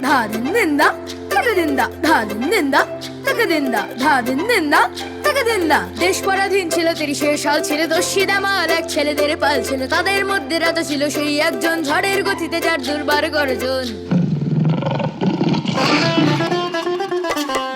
धा दिन दिन दा तक दिन दा धा दिन दिन दा तक दिन दा धा दिन दिन दा तक दिन दा। দেশ পরাধীন ছিল ৩০ সাল, ছিল দস্যিদ আমার এক ছেলেদের পাল ছিল, তাদের মধ্যে রাজা ছিল সেই একজন, ঝড়ের গতিতে যার দুর্বার গর্জন।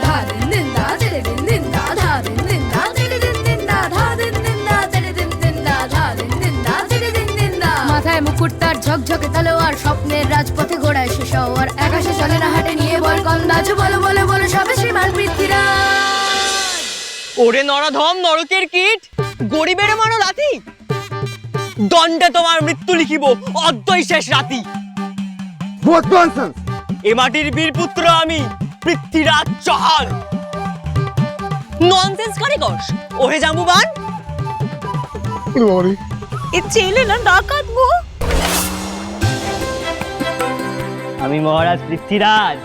धा दिन दिन दा तेरे दिन दिन दा धा दिन दिन दा तेरे दिन दिन दा धा दिन दिन दा तेरे दिन दिन दा धा दिन दिन दा तेरे दिन दिन दा। মাথায় মুকুট তার ঝকঝকে তলোয়ার, স্বপ্নের রাজপথে ঘোড়ায় সে সওয়ার, আকাশে চলে না হাটে নিয়ে বল কন্দাজ, বলো বলো বলো সবে শ্রীমান পৃথ্বীরাজ। ওরে নরাধম নরকের কীট, গরিবের মানো লাথি, দণ্ডে তোমার মৃত্যু লিখিব অদ্যই শেষ রাতি। এ মাটির বীর পুত্র আমি পৃথ্বীরাজ চৌহান। ননসেন্স কারিগর ওহে জাম্বুবান, এ ছেলে না ডাকাতবো। আমি মহারাজ পৃথ্বীরাজ।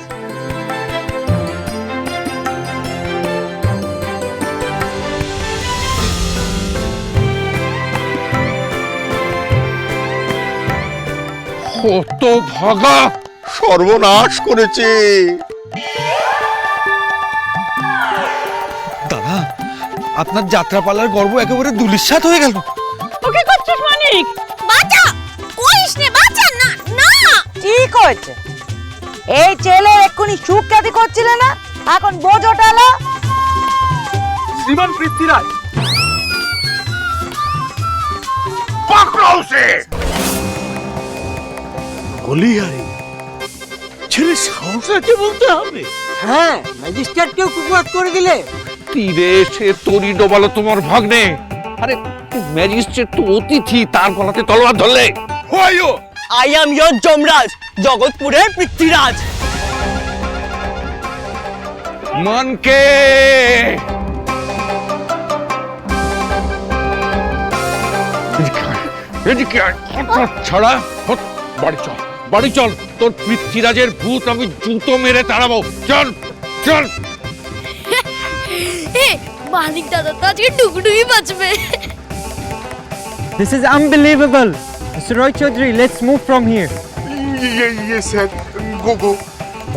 কত ভাগা সর্বনাশ করেছে। দাদা, আপনার যাত্রাপালার গর্ব একেবারে দুলিশ্বাত হয়ে গেল। ওকে করছিস মানিক, বাঁচা কইস নে, বাঁচা না না। ঠিক হয়েছে, এই ছেলে এক্ষুনি সুখ খ্যাতি করছিল না, এখন বোঝো টালা। শ্রীমান পৃথ্বীরাজ, পাকড়াও সে। গলিয়ারি ছেলে সাহস আছে বলতে হবে। হ্যাঁ, ম্যাজিস্ট্রেটকেও কুকুয়াত করে দিলে। তীরে সে তরি ডোবালো তোমার ভাগ্নে। আরে ম্যাজিস্ট্রেট তো অতিথি, তার গলাতে তলোয়ার ধরলে। আই অ্যাম ইয়োর যমরাজ, জগৎপুরের পৃথ্বীরাজ। মনকে এদিকে ছাড়া বাড়ি চল, বাড়ি চল। তোর পৃথ্বীরাজের ভূত আমি জুতো মেরে তাড়াবো। চল চল। মানিক দাদা তো আজকে টুকটুকি বাঁচবে। This is unbelievable. Mr. Roy Chaudhary, let's move from here. Yes, sir. Go.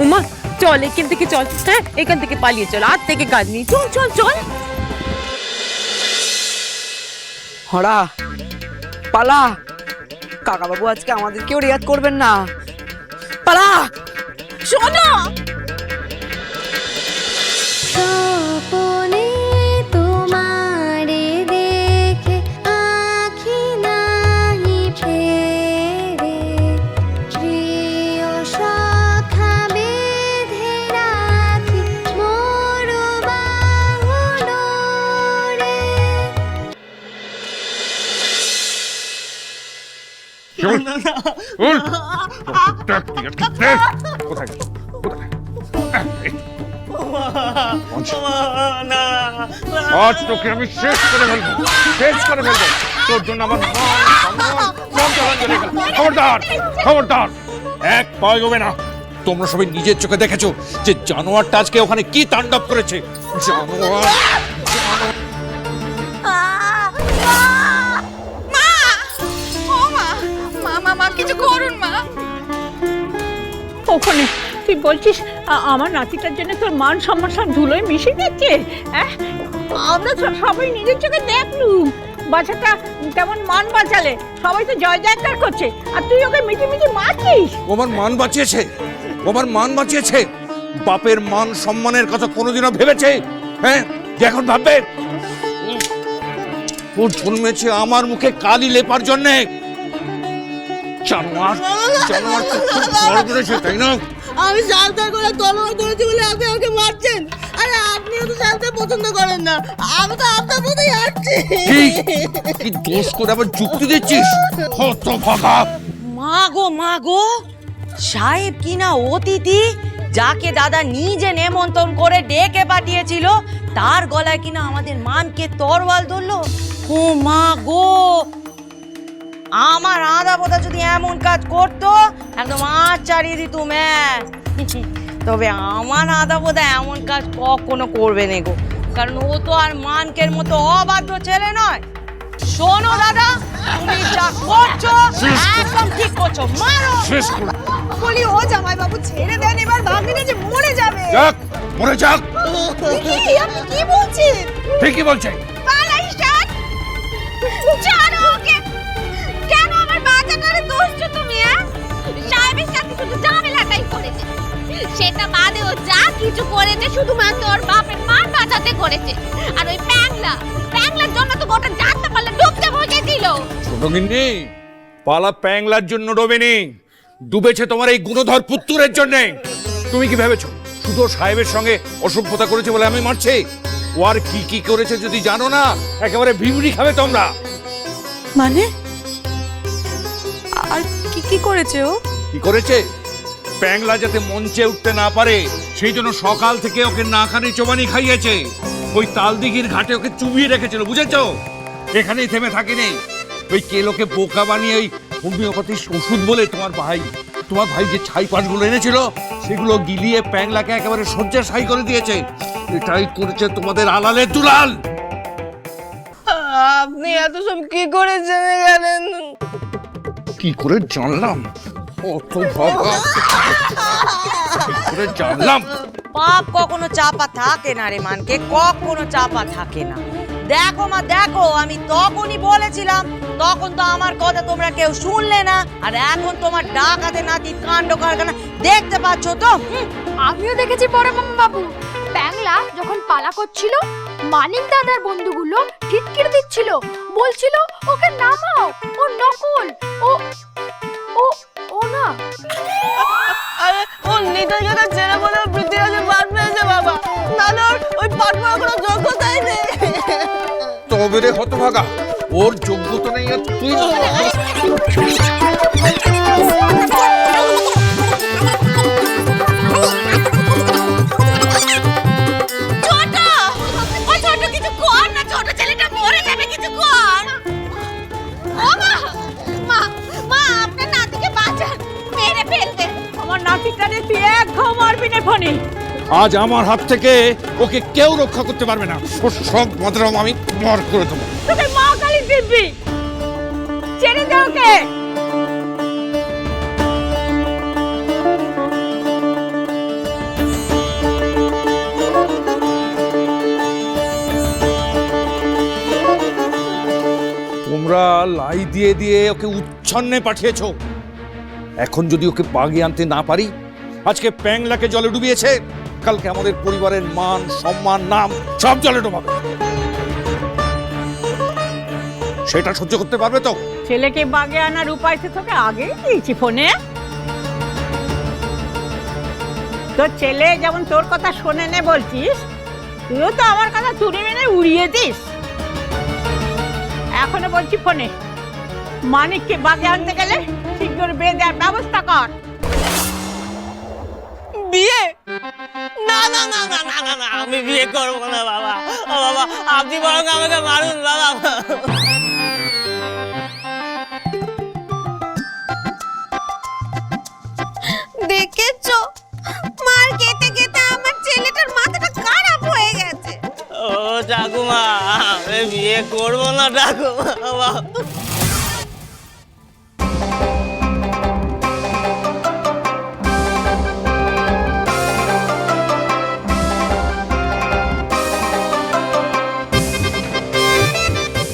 Uma চল, এখান থেকে চল, হ্যাঁ এখান থেকে পালিয়ে চল, আর থেকে কাজ নেই, চল চল চল। হড়া পালা, কাকা বাবু আজকে আমাদেরকেও রেয়াত করবেন না। পালা, শোনো স্বপনে তোমারে দেখে আঁখি নাহি ফেরে, প্রিয় সখা বেঁধে রাখি মোর বাহুডোরে। আজ তোকে আমি শেষ করে ফেলবো, শেষ করে ফেলবো। তোর জন্য আমার খবরদার, খবরদার, এক পা এগোবে না। তোমরা সবাই নিজের চোখে দেখেছো যে জানোয়ারটা আজকে ওখানে কি তাণ্ডব করেছে। জানোয়ার কিছু করুন মা। ওখানে তুই বলছিস আমার নাতিটার জন্য তোর মান সম্মান সব ধুলোয় মিশে যাচ্ছে? আমরা সবাই নিজের চোখে দেখলুম, বাচ্চাটা তেমন মান বাঁচালে, সবাই তো জয় জয়কার করছে, আর তুই ওকে মিটি মিটি মারছিস। আমার মান বাঁচিয়েছে, আমার মান বাঁচিয়েছে। বাপের মান সম্মানের কথা কোনোদিনও ভেবেছে? হ্যাঁ, এখন ভাববে? ও জন্মেছে আমার মুখে কালি লেপার জন্যে। জানোয়ার, জানোয়ার খুব বড় করেছে, তাই না? আমি সালতার করে তলোয়ার করেছি বলে আপনি আমাকে মারছেন। আরে আপনিও তো সালতার পছন্দ করেন না, আমি তো আপনার মতোই আসছি। কি দোষ করে আবার যুক্তি দিচ্ছিস? হতভাগা। মা গো, সাহেব কিনা অতিথি, যাকে দাদা নিজে নেমন্তন্ন করে ডেকে পাঠিয়েছিল, তার গলায় কিনা আমাদের মানকে তরোয়াল ধরলো। ও মা গো, আমার আদা বোধা যদি এমন কাজ করতো একদম আজ চারিয়ে দিতুম। তবে আমার আদা বোধা এমন কাজ কখনো করবে না গো, কারণ ও তো আর মানকের মতো অবাধ্য ছেলে নয়। শোনো দাদা, তুমি যা করছো একদম ঠিক করছো, মারো। বলি ও জামাই বাবু ছেড়ে দেন, এবার যাক, মরে যাক। আপনি কি বলছেন? ঠিকই বলছে। পালাই শান, ছাড়ো ওকে। কেন আমার বাচ্চাটারে দোষছো তুমি? সাহেবের সাথে শুধু ঝামেলাটাই করেছে, সেটা বাদে ও যা কিছু করেছে শুধুমাত্র ওর বাপের মান বাঁচাতে করেছে। আর ওই প্যাংলার জন্য তো গোটা জানতে পারলে ডুবতে বসে দিল। ছোট গিন্নি, পালা প্যাংলার জন্য ডোবেনি, ডুবেছে তোমার এই গুণধর পুত্তুরের জন্য। তুমি কি ভেবেছো শুধু সাহেবের সঙ্গে অসভ্যতা করেছে বলে আমি মারছি? ও আর কি কি করেছে যদি জানো না, একেবারে ভিমড়ি খাবে তোমরা। মানে আর কি কি করেছে ও? কি করেছে? প্যাংলা যাতে মঞ্চে উঠতে না পারে সেই জন্য সকাল থেকে ওকে নাকানি চোবানি খাইয়েছে। ওই তালদিঘির ঘাটে ওকে চুবিয়ে রেখেছিল, বুঝেছো? এখানেই থেমে থাকিনি। ওই কেলোকে বোকা বানিয়ে ওই হোমিওপ্যাথি ওষুধ বলে তোমার ভাই যে ছাই পাশগুলো এনেছিল সেগুলো গিলিয়ে প্যাংলাকে একেবারে শয্যাশায়ী করে দিয়েছে। এটাই করেছে তোমাদের আলালের দুলাল। আপনি এত সব কি করে জেনে গেলেন? কি করে জানলাম? অত ভাবা কি করে জানলাম? পাপ কখনো চাপা থাকে না রে মানকে, কখনো চাপা থাকে না। দেখো মা দেখো, আমি তখনই বলেছিলাম, তখন তো আমার কথা তোমরা কেউ শুনলে না। আর এখন তোমার ডাকাতে নাতি কাণ্ড কারখানা দেখতে পাচ্ছ তো। আমিও দেখেছি বড় মামা বাবু, প্যাংলা যখন পালা করছিল মানিক দাদার বন্ধুগুলো ঠিককির দিচ্ছিল, বলছিল ওকে নামাও, ও নকল, ও ও ও না। আরে ও নিতাইকে ছেড়ে বলে পৃথিবীতে পাঠ পেয়েছে বাবা, নাহলে ওই পাঠ পড়ার কোনো যোগ্যতাই নেই। তবে রে হতভাগা, ওর যোগ্যতা নেই আর তুই আজ আমার হাত থেকে ওকে কেউ রক্ষা করতে পারবে না। ওর সব বদনাম আমি মার করে দেবো। তোদের মা কালী দিব্যি, ছেড়ে দে ওকে। তোমরা লাই দিয়ে দিয়ে ওকে উচ্ছন্নে পাঠিয়েছো। এখন যদি ওকে বাগে আনতে না পারি, আজকে প্যাংলাকে জলে ডুবিয়েছে, কালকে আমাদের পরিবারের মান সম্মান নাম সব জলে ডোবাবে। সেটা সহ্য করতে পারবে তো? ছেলেকে বাগে আনার উপায় তো তোকে আগেই দিয়েছি ফোনে। তোর ছেলে যেমন তোর কথা শোনে নে বলছিস, তুইও তো আমার কথা তুলে মেনে উড়িয়ে দিস। এখনো বলছি ফোনে, মানিককে বাগে আনতে গেলে শীঘ্র বিয়ে দেওয়ার ব্যবস্থা কর। বিয়ে? না না না না না না না, আমি বিয়ে করবো না বাবা। ও বাবা, আপনি বরং আমাকে মারুন বাবা। দেখেছো, মার খেতে খেতে আমার ছেলেটার মাথাটা খারাপ হয়ে গেছে। ও ঠাকুমা, আমি বিয়ে করবো না ঠাকুমা। বাবা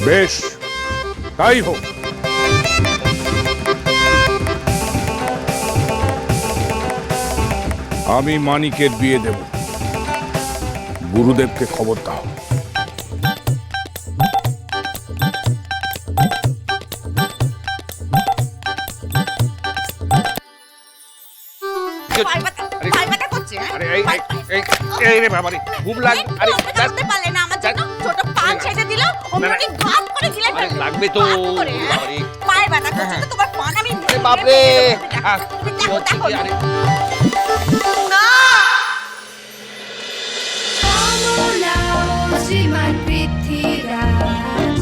বেশ, তাই হোক। আমি মানিকের বিয়ে দেব। গুরুদেবকে খবর দাও। আরে এই রে বাবারে, খুব লাগে। আরে পারলে না আমার জন্য ছোট পান ছেড়ে দিল, অমনি গাপ করে দিলে। লাগবে তো। পায়ে ব্যথা করছে তো, তোমার পান আমি বাপরে, দেখো আরে না। শ্রীমান পৃথ্বীরাজ